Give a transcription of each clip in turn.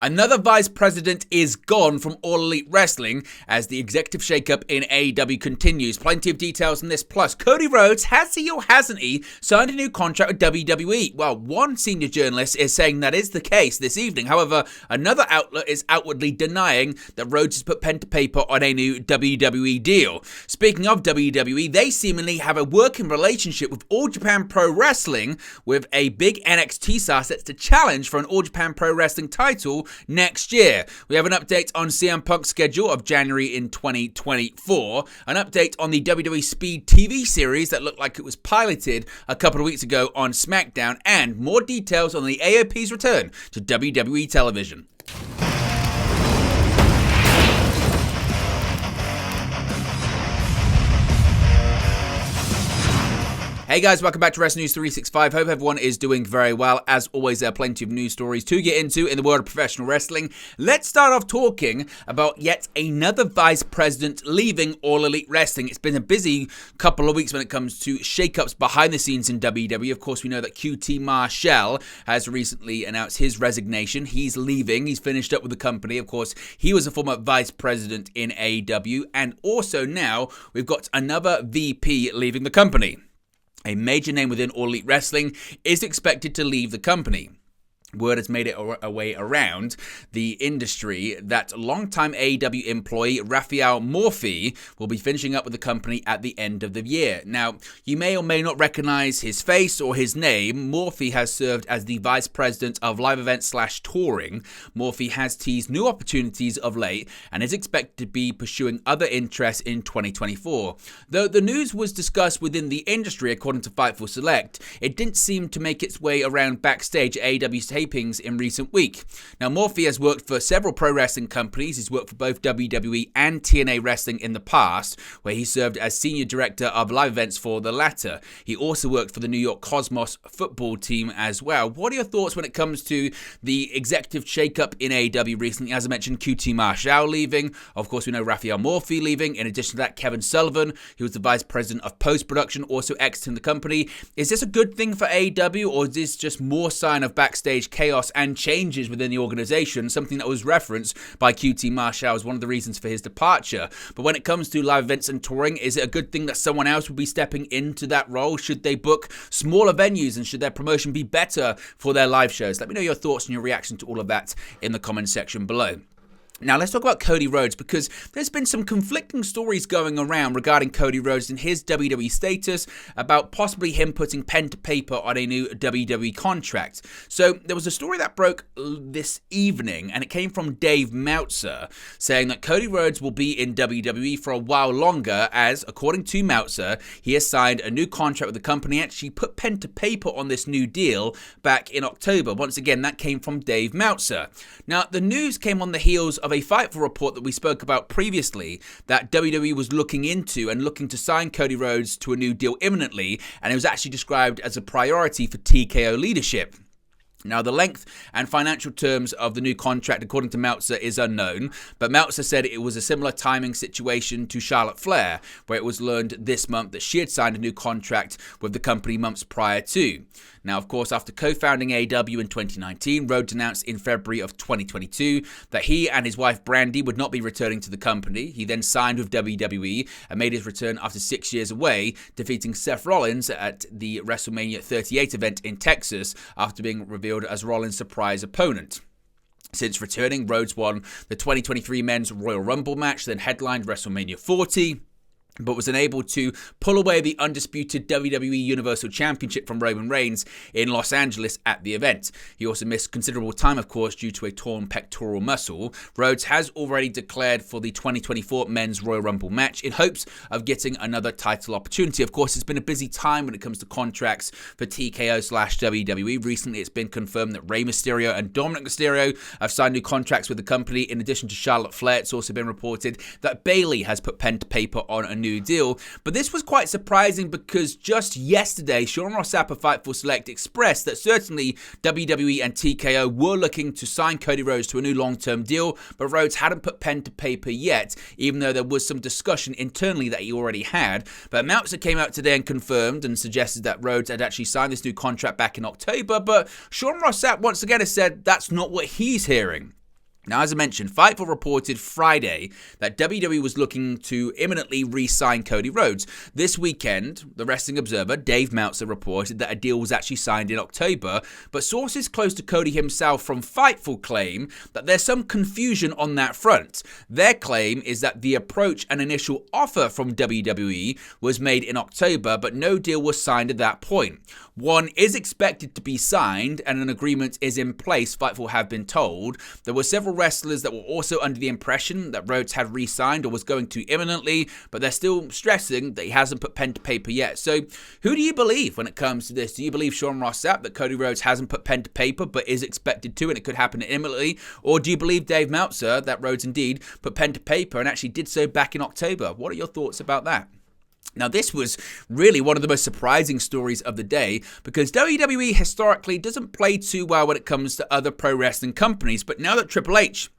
Another vice president is gone from All Elite Wrestling as the executive shakeup in AEW continues. Plenty of details on this. Plus, Cody Rhodes, has he or hasn't he signed a new contract with WWE? Well, one senior journalist is saying that is the case this evening. However, another outlet is outwardly denying that Rhodes has put pen to paper on a new WWE deal. Speaking of WWE, they seemingly have a working relationship with All Japan Pro Wrestling, with a big NXT star set to challenge for an All Japan Pro Wrestling title next year. We have an update on CM Punk's schedule of January in 2024, an update on the WWE Speed TV series that looked like it was piloted a couple of weeks ago on SmackDown, and more details on the AOP's return to WWE television. Hey guys, welcome back to Wrestling News 365. Hope everyone is doing very well. As always, there are plenty of news stories to get into in the world of professional wrestling. Let's start off talking about yet another vice president leaving All Elite Wrestling. It's been a busy couple of weeks when it comes to shakeups behind the scenes in WWE. Of course, we know that QT Marshall has recently announced his resignation. He's leaving. He's finished up with the company. Of course, he was a former vice president in AEW. And also now, we've got another VP leaving the company. A major name within All Elite Wrestling is expected to leave the company. Word has made it a way around the industry that longtime AEW employee Raphael Morphy will be finishing up with the company at the end of the year. Now, you may or may not recognize his face or his name. Morphy has served as the vice president of live events / touring. Morphy has teased new opportunities of late and is expected to be pursuing other interests in 2024. Though the news was discussed within the industry, according to Fightful Select, it didn't seem to make its way around backstage at AEW's tapings in recent week. Now, Morphy has worked for several pro wrestling companies. He's worked for both WWE and TNA Wrestling in the past, where he served as senior director of live events for the latter. He also worked for the New York Cosmos football team as well. What are your thoughts when it comes to the executive shakeup in AEW recently? As I mentioned, QT Marshall leaving. Of course, we know Raphael Morphy leaving. In addition to that, Kevin Sullivan, who was the vice president of post-production, also exiting the company. Is this a good thing for AEW, or is this just more sign of backstage chaos and changes within the organization, something that was referenced by QT Marshall as one of the reasons for his departure? But when it comes to live events and touring, is it a good thing that someone else would be stepping into that role? Should they book smaller venues, and should their promotion be better for their live shows? Let me know your thoughts and your reaction to all of that in the comment section below. Now, let's talk about Cody Rhodes, because there's been some conflicting stories going around regarding Cody Rhodes and his WWE status, about possibly him putting pen to paper on a new WWE contract. So there was a story that broke this evening, and it came from Dave Meltzer, saying that Cody Rhodes will be in WWE for a while longer, as, according to Meltzer, he has signed a new contract with the company, actually put pen to paper on this new deal back in October. Once again, that came from Dave Meltzer. Now, the news came on the heels of a Fightful report that we spoke about previously, that WWE was looking to sign Cody Rhodes to a new deal imminently, and it was actually described as a priority for TKO leadership. Now, the length and financial terms of the new contract, according to Meltzer, is unknown, but Meltzer said it was a similar timing situation to Charlotte Flair, where it was learned this month that she had signed a new contract with the company months prior to. Now, of course, after co-founding AEW in 2019, Rhodes announced in February of 2022 that he and his wife Brandy would not be returning to the company. He then signed with WWE and made his return after 6 years away, defeating Seth Rollins at the WrestleMania 38 event in Texas after being revealed as Rollins' surprise opponent. Since returning, Rhodes won the 2023 Men's Royal Rumble match, then headlined WrestleMania 40, but was unable to pull away the undisputed WWE Universal Championship from Roman Reigns in Los Angeles at the event. He also missed considerable time, of course, due to a torn pectoral muscle. Rhodes has already declared for the 2024 Men's Royal Rumble match in hopes of getting another title opportunity. Of course, it's been a busy time when it comes to contracts for TKO/WWE. Recently, it's been confirmed that Rey Mysterio and Dominic Mysterio have signed new contracts with the company. In addition to Charlotte Flair, it's also been reported that Bayley has put pen to paper on a new deal. But this was quite surprising, because just yesterday, Sean Rossap of Fightful Select expressed that certainly WWE and TKO were looking to sign Cody Rhodes to a new long-term deal, but Rhodes hadn't put pen to paper yet, even though there was some discussion internally that he already had. But Meltzer came out today and confirmed and suggested that Rhodes had actually signed this new contract back in October, but Sean Rossap once again has said that's not what he's hearing. Now, as I mentioned, Fightful reported Friday that WWE was looking to imminently re-sign Cody Rhodes. This weekend, the Wrestling Observer, Dave Meltzer, reported that a deal was actually signed in October, but sources close to Cody himself from Fightful claim that there's some confusion on that front. Their claim is that the approach and initial offer from WWE was made in October, but no deal was signed at that point. One is expected to be signed, and an agreement is in place, Fightful have been told. There were several wrestlers that were also under the impression that Rhodes had re-signed or was going to imminently, but they're still stressing that he hasn't put pen to paper yet. So who do you believe when it comes to this? Do you believe Sean Ross Sapp that Cody Rhodes hasn't put pen to paper but is expected to and it could happen imminently? Or do you believe Dave Meltzer that Rhodes indeed put pen to paper and actually did so back in October? What are your thoughts about that? Now, this was really one of the most surprising stories of the day because WWE historically doesn't play too well when it comes to other pro wrestling companies, but now that Triple H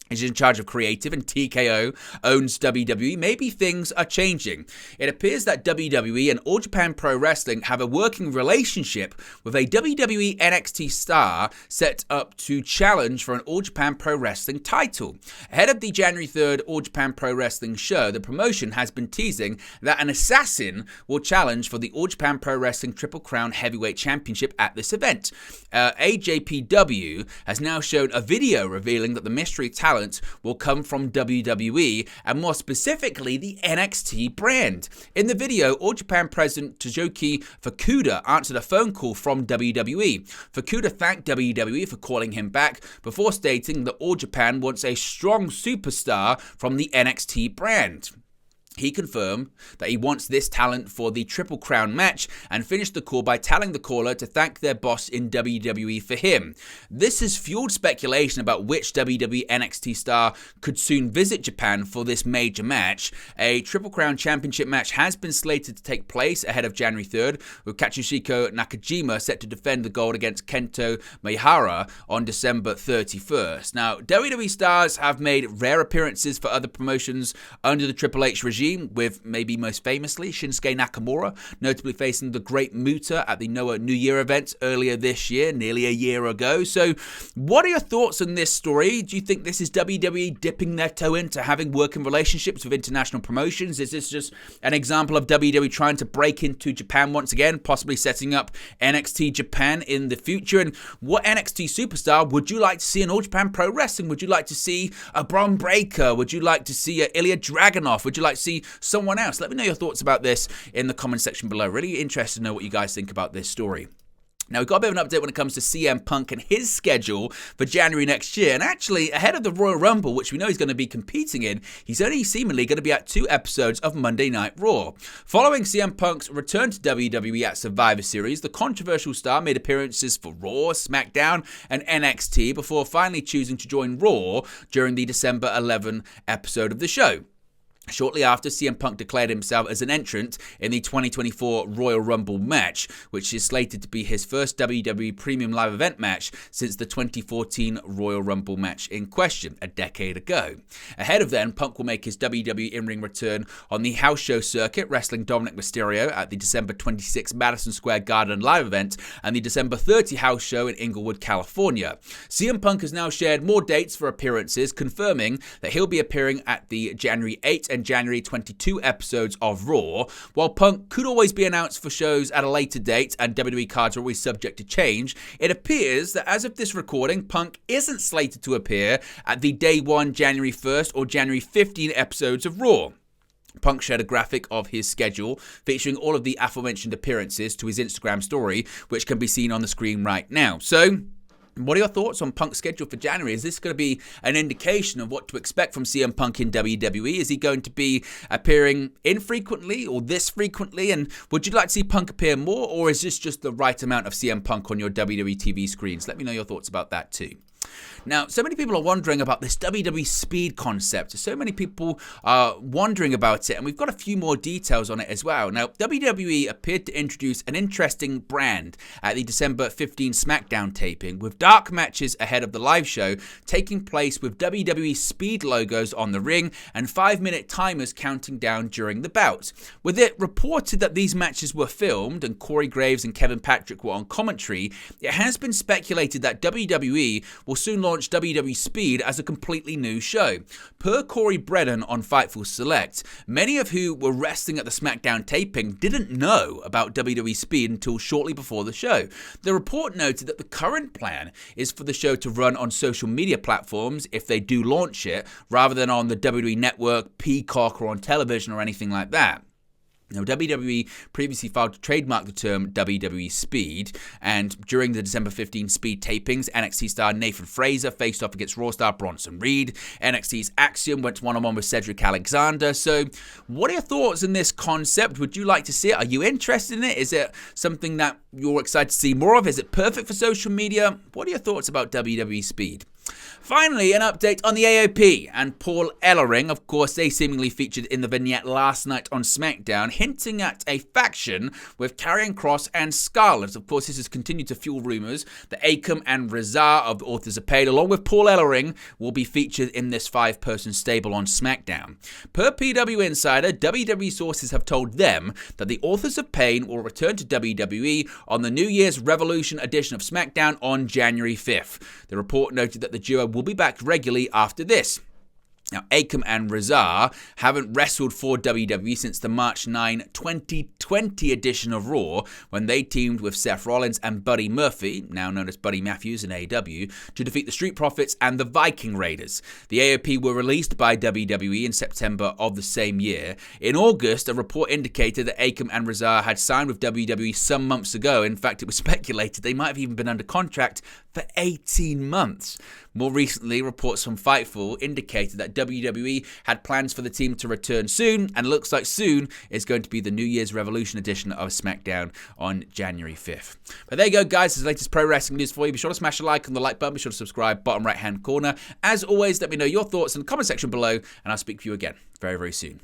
is in charge of creative and TKO owns WWE, maybe things are changing. It appears that WWE and All Japan Pro Wrestling have a working relationship with a WWE NXT star set up to challenge for an All Japan Pro Wrestling title. Ahead of the January 3rd All Japan Pro Wrestling show, the promotion has been teasing that an assassin will challenge for the All Japan Pro Wrestling Triple Crown Heavyweight Championship at this event. AJPW has now shown a video revealing that the mystery talent will come from WWE and more specifically the NXT brand. In the video, All Japan President Tojoki Fukuda answered a phone call from WWE. Fukuda thanked WWE for calling him back before stating that All Japan wants a strong superstar from the NXT brand. He confirmed that he wants this talent for the Triple Crown match and finished the call by telling the caller to thank their boss in WWE for him. This has fueled speculation about which WWE NXT star could soon visit Japan for this major match. A Triple Crown Championship match has been slated to take place ahead of January 3rd, with Katsushika Nakajima set to defend the gold against Kento Maehara on December 31st. Now, WWE stars have made rare appearances for other promotions under the Triple H regime, with maybe most famously Shinsuke Nakamura, notably facing the Great Muta at the Noah New Year event earlier this year, nearly a year ago. So what are your thoughts on this story? Do you think this is WWE dipping their toe into having working relationships with international promotions? Is this just an example of WWE trying to break into Japan once again, possibly setting up NXT Japan in the future? And what NXT superstar would you like to see in All Japan Pro Wrestling? Would you like to see a Bron Breakker? Would you like to see a Ilya Dragunov? Would you like to see someone else? Let me know your thoughts about this in the comment section below. Really interested to know what you guys think about this story. Now, we've got a bit of an update when it comes to CM Punk and his schedule for January next year. And actually, ahead of the Royal Rumble, which we know he's going to be competing in, he's only seemingly going to be at 2 episodes of Monday Night Raw. Following CM Punk's return to WWE at Survivor Series, the controversial star made appearances for Raw, SmackDown, and NXT before finally choosing to join Raw during the December 11 episode of the show. Shortly after, CM Punk declared himself as an entrant in the 2024 Royal Rumble match, which is slated to be his first WWE Premium Live Event match since the 2014 Royal Rumble match in question, a decade ago. Ahead of then, Punk will make his WWE in-ring return on the house show circuit, wrestling Dominic Mysterio at the December 26 Madison Square Garden Live event and the December 30 house show in Inglewood, California. CM Punk has now shared more dates for appearances, confirming that he'll be appearing at the January 8 and January 22 episodes of Raw. While Punk could always be announced for shows at a later date and WWE cards are always subject to change, it appears that as of this recording, Punk isn't slated to appear at the Day 1 January 1st or January 15 episodes of Raw. Punk shared a graphic of his schedule featuring all of the aforementioned appearances to his Instagram story, which can be seen on the screen right now. So, what are your thoughts on Punk's schedule for January? Is this going to be an indication of what to expect from CM Punk in WWE? Is he going to be appearing infrequently or this frequently? And would you like to see Punk appear more, or is this just the right amount of CM Punk on your WWE TV screens? Let me know your thoughts about that too. Now, so many people are wondering about this WWE Speed concept. So many people are wondering about it, and we've got a few more details on it as well. Now, WWE appeared to introduce an interesting brand at the December 15 SmackDown taping, with dark matches ahead of the live show taking place with WWE Speed logos on the ring and 5-minute timers counting down during the bout. With it reported that these matches were filmed and Corey Graves and Kevin Patrick were on commentary, it has been speculated that WWE will soon launch launched WWE Speed as a completely new show. Per Corey Brennan on Fightful Select, many of who were wrestling at the SmackDown taping didn't know about WWE Speed until shortly before the show. The report noted that the current plan is for the show to run on social media platforms if they do launch it, rather than on the WWE Network, Peacock, or on television or anything like that. Now, WWE previously filed to trademark the term WWE Speed, and during the December 15 Speed tapings, NXT star Nathan Frazer faced off against Raw star Bronson Reed. NXT's Axiom went one-on-one with Cedric Alexander. So, what are your thoughts on this concept? Would you like to see it? Are you interested in it? Is it something that you're excited to see more of? Is it perfect for social media? What are your thoughts about WWE Speed? Finally, an update on the AOP and Paul Ellering. Of course, they seemingly featured in the vignette last night on SmackDown, hinting at a faction with Karrion Kross and Scarlett. Of course, this has continued to fuel rumours that Akam and Rezar of the Authors of Pain, along with Paul Ellering, will be featured in this 5-person stable on SmackDown. Per PW Insider, WWE sources have told them that the Authors of Pain will return to WWE on the New Year's Revolution edition of SmackDown on January 5th. The report noted that the duo will be back regularly after this. Now, Akam and Rezar haven't wrestled for WWE since the March 9, 2020 edition of Raw, when they teamed with Seth Rollins and Buddy Murphy, now known as Buddy Matthews in AEW, to defeat the Street Profits and the Viking Raiders. The AOP were released by WWE in September of the same year. In August, a report indicated that Akam and Rezar had signed with WWE some months ago. In fact, it was speculated they might have even been under contract for 18 months. More recently, reports from Fightful indicated that WWE had plans for the team to return soon, and looks like soon is going to be the New Year's Revolution edition of SmackDown on January 5th. But there you go, guys. This is the latest pro wrestling news for you. Be sure to smash a like on the like button. Be sure to subscribe, bottom right-hand corner. As always, let me know your thoughts in the comment section below, and I'll speak to you again very, very soon.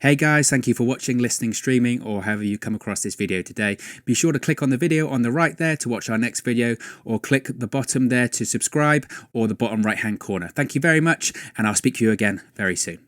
Hey guys, thank you for watching, listening, streaming, or however you come across this video today. Be sure to click on the video on the right there to watch our next video, or click the bottom there to subscribe, or the bottom right hand corner. Thank you very much, and I'll speak to you again very soon.